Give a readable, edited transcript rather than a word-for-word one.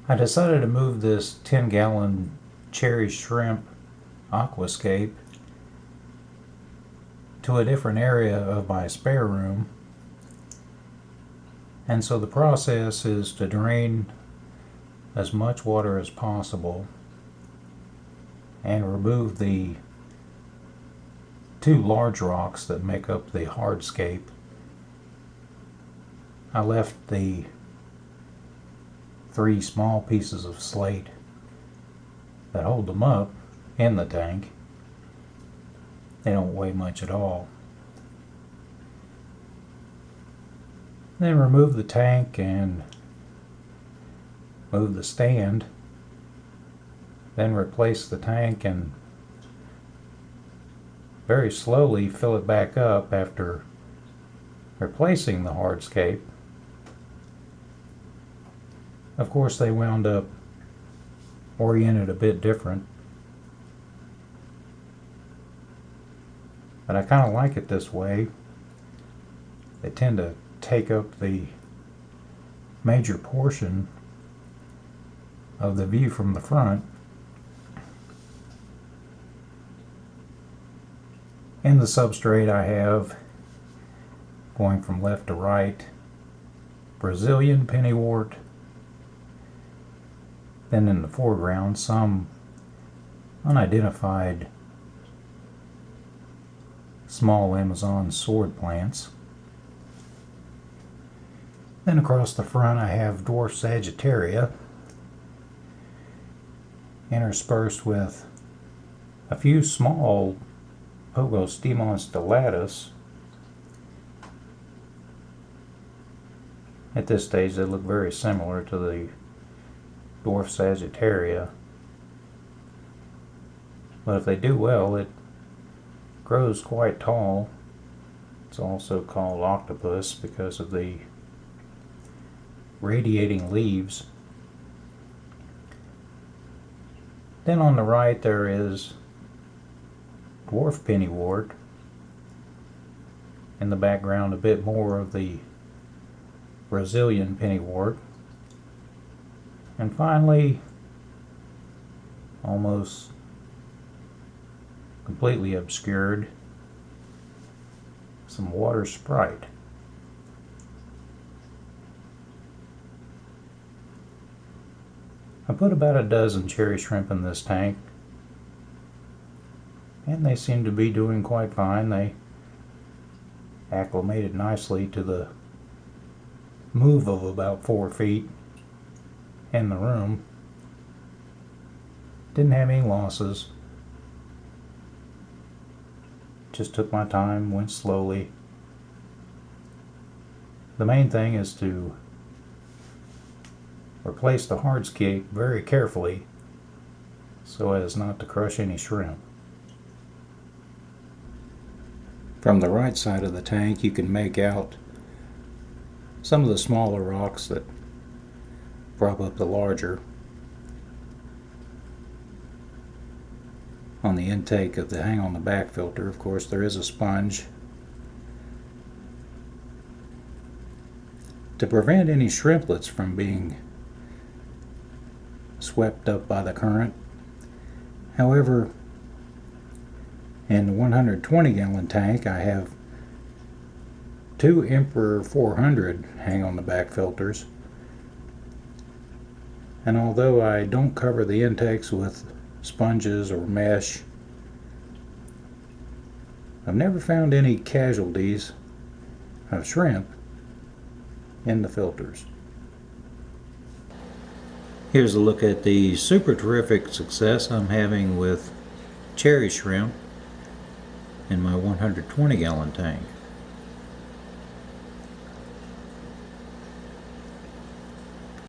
I decided to move this 10-gallon cherry shrimp aquascape to a different area of my spare room, and so the process is to drain as much water as possible and remove the 2 large rocks that make up the hardscape. I left the 3 small pieces of slate that hold them up in the tank. They don't weigh much at all. Then remove the tank and move the stand. Then replace the tank and very slowly fill it back up after replacing the hardscape. Of course, they wound up oriented a bit different, but I kind of like it this way. They tend to take up the major portion of the view from the front. In the substrate I have, going from left to right, Brazilian pennywort. Then in the foreground, some unidentified small Amazon sword plants. Then across the front I have dwarf Sagittaria, interspersed with a few small Pogostemon Stellatus. At this stage they look very similar to the dwarf Sagittaria, but if they do well, it grows quite tall. It's also called Octopus because of the radiating leaves. Then on the right there is dwarf pennywort. In the background a bit more of the Brazilian pennywort. And finally, almost completely obscured, some water sprite. I put about a dozen cherry shrimp in this tank, and they seem to be doing quite fine. They acclimated nicely to the move of about 4 feet in the room. Didn't have any losses. Just took my time, went slowly. The main thing is to replace the hardscape very carefully so as not to crush any shrimp. From the right side of the tank you can make out some of the smaller rocks that prop up the larger. On the intake of the hang on the back filter, of course, there is a sponge. To prevent any shrimplets from being swept up by the current. However, in the 120-gallon tank I have 2 Emperor 400 hang on the back filters. And although I don't cover the intakes with sponges or mesh, I've never found any casualties of shrimp in the filters. Here's a look at the super terrific success I'm having with cherry shrimp in my 120-gallon tank.